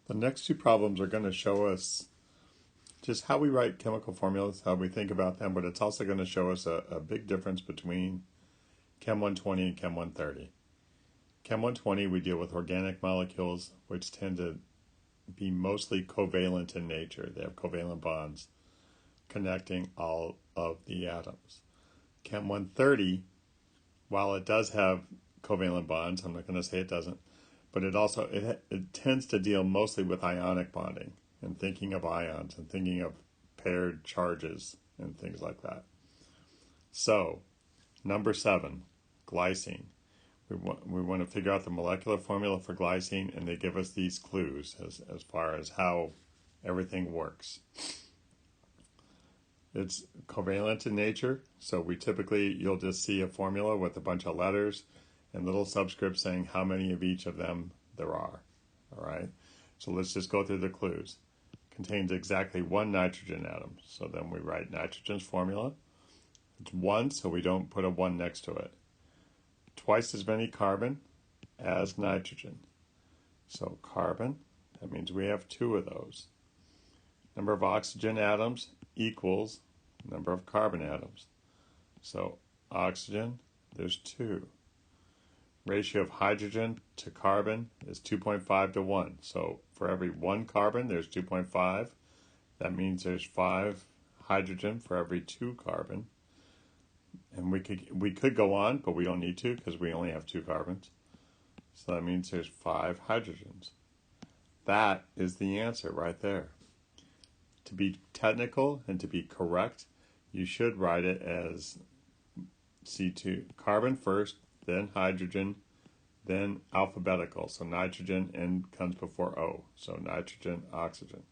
The next two problems are going to show us just how we write chemical formulas, how we think about them, but it's also going to show us a big difference between Chem 120 and Chem 130. Chem 120, we deal with organic molecules, which tend to be mostly covalent in nature. They have covalent bonds connecting all of the atoms. Chem 130, while it does have covalent bonds, I'm not going to say it doesn't, but it tends to deal mostly with ionic bonding and thinking of ions and thinking of paired charges and things like that. So, number 7, glycine. We want to figure out the molecular formula for glycine, and they give us these clues as far as how everything works. It's covalent in nature, so you'll just see a formula with a bunch of letters and little subscripts saying how many of each of them there are. All right, so let's just go through the clues. Contains exactly one nitrogen atom, so then we write nitrogen's formula. It's 1, so we don't put a 1 next to it. Twice as many carbon as nitrogen. So carbon, that means we have 2 of those. Number of oxygen atoms equals number of carbon atoms. So oxygen, there's 2. Ratio of hydrogen to carbon is 2.5 to 1. So for every 1 carbon, there's 2.5. That means there's 5 hydrogen for every 2 carbon. And we could go on, but we don't need to because we only have 2 carbons. So that means there's 5 hydrogens. That is the answer right there. To be technical and to be correct, you should write it as C2, carbon first, then hydrogen, then alphabetical. So nitrogen N comes before O. So nitrogen, oxygen.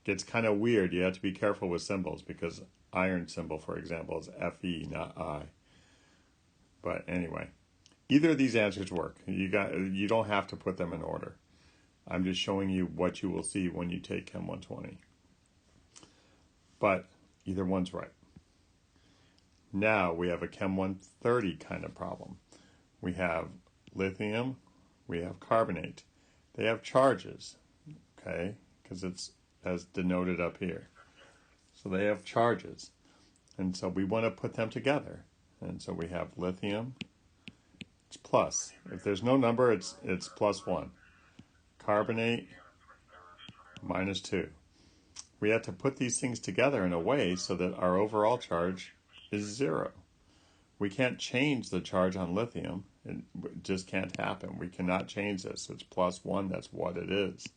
Gets kind of weird. You have to be careful with symbols because iron symbol, for example, is Fe, not I. But anyway, either of these answers work. You don't have to put them in order. I'm just showing you what you will see when you take Chem 120. But either one's right. Now we have a Chem 130 kind of problem. We have lithium, we have carbonate. They have charges, okay, because it's as denoted up here. So they have charges. And so we want to put them together. And so we have lithium, it's plus. If there's no number, it's plus 1. Carbonate, minus 2. We have to put these things together in a way so that our overall charge is 0. We can't change the charge on lithium. It just can't happen. We cannot change this. It's plus 1. That's what it is.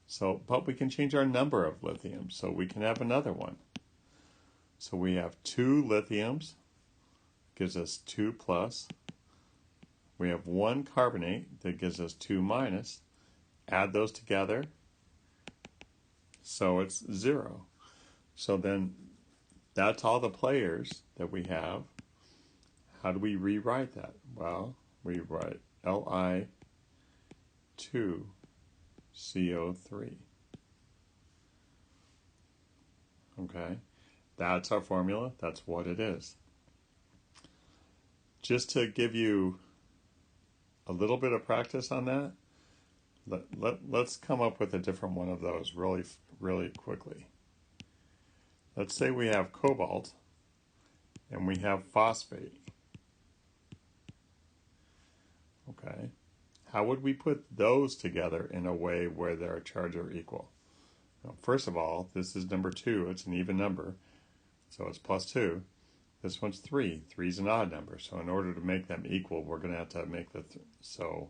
So, but we can change our number of lithiums. So we can have another one. So we have 2 lithiums. Gives us 2 plus. We have 1 carbonate. That gives us 2 minus. Add those together. So it's 0. So then that's all the players that we have. How do we rewrite that? Well, we write Li2CO3. Okay, that's our formula. That's what it is. Just to give you a little bit of practice on that, let's come up with a different one of those really quickly. Let's say we have cobalt and we have phosphate. Okay, how would we put those together in a way where their charges are equal? Now, first of all, this is number 2. It's an even number, so it's plus 2. This one's 3. 3 is an odd number, so in order to make them equal, we're going to have to make so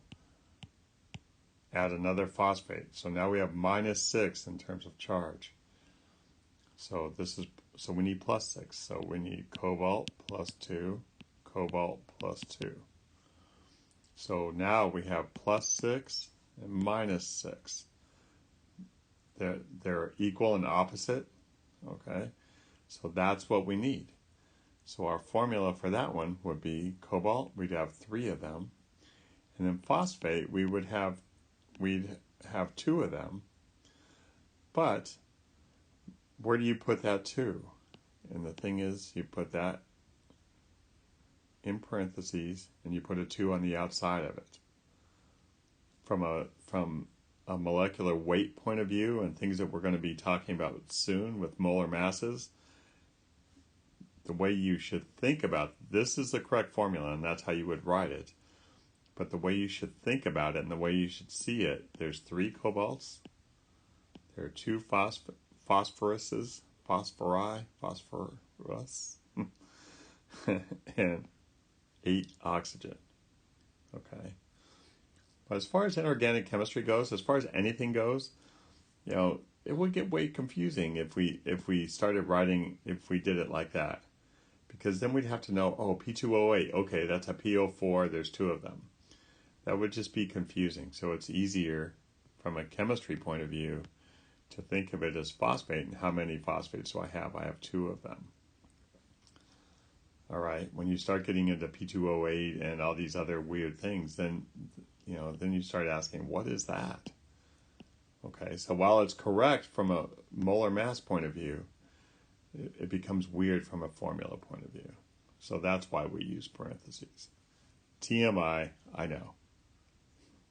add another phosphate. So now we have minus 6 in terms of charge. So we need plus 6. So we need cobalt plus 2, cobalt plus 2. So now we have plus 6 and minus 6. They're equal and opposite. Okay, so that's what we need. So our formula for that one would be cobalt. We'd have 3 of them, and then phosphate we'd have 2 of them. But where do you put that 2? And the thing is, you put that in parentheses, and you put a 2 on the outside of it. From a molecular weight point of view and things that we're going to be talking about soon with molar masses, the way you should think about this is the correct formula and that's how you would write it. But the way you should think about it and the way you should see it, there's 3 cobalts, there are 2 phosphorus, and 8 oxygen. Okay. But as far as inorganic chemistry goes, as far as anything goes, it would get way confusing if we started writing, if we did it like that. Because then we'd have to know, oh, P2O8, okay, that's a PO4, there's 2 of them. That would just be confusing. So it's easier from a chemistry point of view to think of it as phosphate. And how many phosphates do I have? I have 2 of them. All right. When you start getting into P2O8 and all these other weird things, then you start asking, what is that? Okay. So while it's correct from a molar mass point of view, it becomes weird from a formula point of view. So that's why we use parentheses. TMI, I know.